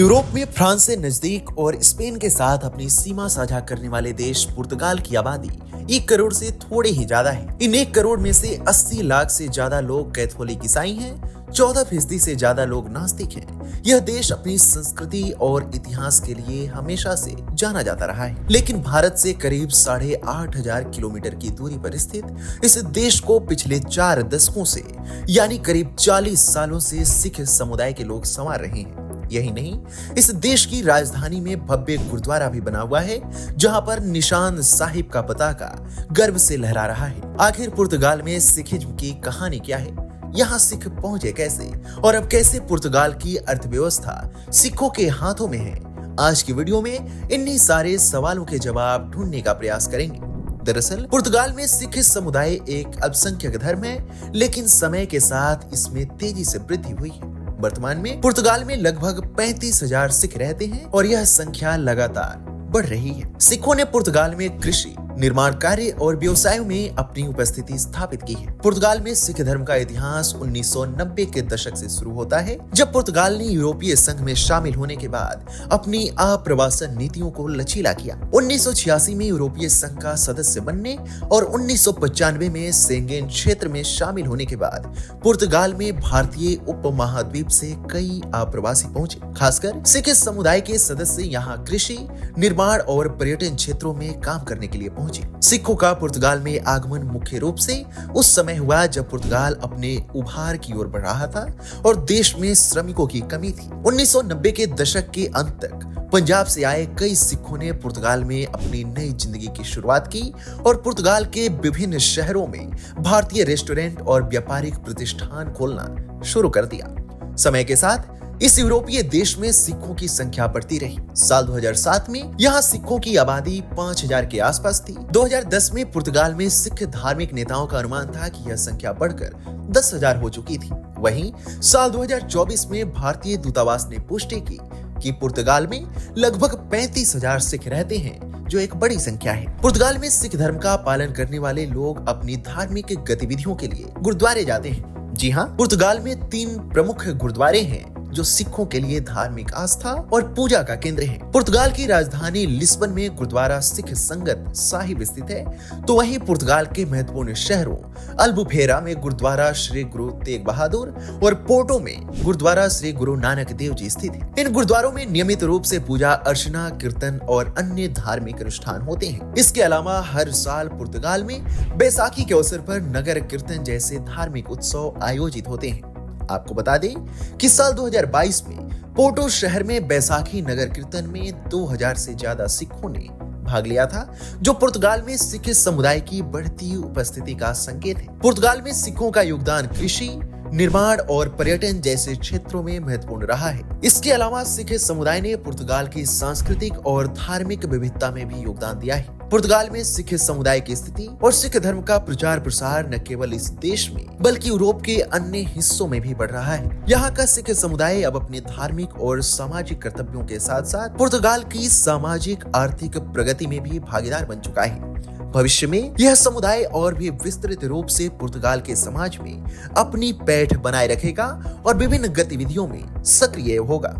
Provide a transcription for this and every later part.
Europe में France से नजदीक और स्पेन के साथ अपनी सीमा साझा करने वाले देश पुर्तगाल की आबादी 1 करोड़ से थोड़े ही ज्यादा है। इन 1 करोड़ में से 80 लाख से ज्यादा लोग कैथोलिक ईसाई हैं, 14% से ज्यादा लोग नास्तिक हैं। यह देश अपनी संस्कृति और इतिहास के लिए हमेशा से जाना जाता रहा है, लेकिन भारत से करीब 8,500 किलोमीटर की दूरी पर स्थित इस देश को पिछले 4 दशकों से यानी करीब 40 सालों से सिख समुदाय के लोग संवार रहे हैं। यही नहीं, इस देश की राजधानी में भव्य गुरुद्वारा भी बना हुआ है, जहां पर निशान साहिब का पताका गर्व से लहरा रहा है। आखिर पुर्तगाल में सिखिज्म की कहानी क्या है? यहाँ सिख पहुंचे कैसे और अब कैसे पुर्तगाल की अर्थव्यवस्था सिखों के हाथों में है? आज की वीडियो में इन्हीं सारे सवालों के जवाब ढूंढने का प्रयास करेंगे। दरअसल पुर्तगाल में सिख समुदाय एक अल्पसंख्यक धर्म है, लेकिन समय के साथ इसमें तेजी से वृद्धि हुई है। वर्तमान में पुर्तगाल में लगभग 35,000 सिख रहते हैं और यह संख्या लगातार बढ़ रही है। सिखों ने पुर्तगाल में कृषि, निर्माण कार्य और व्यवसायों में अपनी उपस्थिति स्थापित की है। पुर्तगाल में सिख धर्म का इतिहास 1990 के दशक से शुरू होता है, जब पुर्तगाल ने यूरोपीय संघ में शामिल होने के बाद अपनी आप्रवासन नीतियों को लचीला किया। 1986 में यूरोपीय संघ का सदस्य बनने और 1995 में शेंगेन क्षेत्र में शामिल होने के बाद पुर्तगाल में भारतीय उपमहाद्वीप से कई आप्रवासी पहुंचे। खासकर सिख समुदाय के सदस्य यहाँ कृषि, निर्माण और पर्यटन क्षेत्रों में काम करने के लिए पहुंचे। सिखों का पुर्तगाल में आगमन मुख्य रूप से उस समय हुआ जब पुर्तगाल अपने उभार की ओर बढ़ रहा था और देश में श्रमिकों की कमी थी। 1990 के दशक के अंत तक पंजाब से आए कई सिखों ने पुर्तगाल में अपनी नई जिंदगी की शुरुआत की और पुर्तगाल के विभिन्न शहरों में भारतीय रेस्टोरेंट और व्यापारिक प्रतिष्ठान खोलना शुरू कर दिया। समय के साथ इस यूरोपीय देश में सिखों की संख्या बढ़ती रही। साल 2007 में यहाँ सिखों की आबादी 5,000 के आसपास थी। 2010 में पुर्तगाल में सिख धार्मिक नेताओं का अनुमान था कि यह संख्या बढ़कर 10,000 हो चुकी थी। वहीं साल 2024 में भारतीय दूतावास ने पुष्टि की कि पुर्तगाल में लगभग 35,000 सिख रहते हैं, जो एक बड़ी संख्या है। पुर्तगाल में सिख धर्म का पालन करने वाले लोग अपनी धार्मिक गतिविधियों के लिए गुरुद्वारे जाते हैं। जी हाँ, पुर्तगाल में 3 प्रमुख गुरुद्वारे हैं जो सिखों के लिए धार्मिक आस्था और पूजा का केंद्र है। पुर्तगाल की राजधानी लिस्बन में गुरुद्वारा सिख संगत साहिब स्थित है, तो वहीं पुर्तगाल के महत्वपूर्ण शहरों अल्बुफेरा में गुरुद्वारा श्री गुरु तेग बहादुर और पोर्टो में गुरुद्वारा श्री गुरु नानक देव जी स्थित है। इन गुरुद्वारों में नियमित रूप से पूजा अर्चना, कीर्तन और अन्य धार्मिक अनुष्ठान होते हैं। इसके अलावा हर साल पुर्तगाल में बैसाखी के अवसर पर नगर कीर्तन जैसे धार्मिक उत्सव आयोजित होते हैं। आपको बता दें कि साल 2022 में पोर्टो शहर में बैसाखी नगर कीर्तन में 2000 से ज्यादा सिखों ने भाग लिया था, जो पुर्तगाल में सिख समुदाय की बढ़ती उपस्थिति का संकेत है। पुर्तगाल में सिखों का योगदान कृषि, निर्माण और पर्यटन जैसे क्षेत्रों में महत्वपूर्ण रहा है। इसके अलावा सिख समुदाय ने पुर्तगाल की सांस्कृतिक और धार्मिक विविधता में भी योगदान दिया है। पुर्तगाल में सिख समुदाय की स्थिति और सिख धर्म का प्रचार प्रसार न केवल इस देश में बल्कि यूरोप के अन्य हिस्सों में भी बढ़ रहा है। यहाँ का सिख समुदाय अब अपने धार्मिक और सामाजिक कर्तव्यों के साथ साथ पुर्तगाल की सामाजिक आर्थिक प्रगति में भी भागीदार बन चुका है। भविष्य में यह समुदाय और भी विस्तृत रूप से पुर्तगाल के समाज में अपनी पैठ बनाए रखेगा और विभिन्न गतिविधियों में सक्रिय होगा।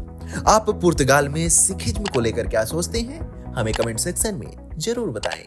आप पुर्तगाल में सिखिज्म को लेकर क्या सोचते हैं? हमें कमेंट सेक्शन में जरूर बताएं।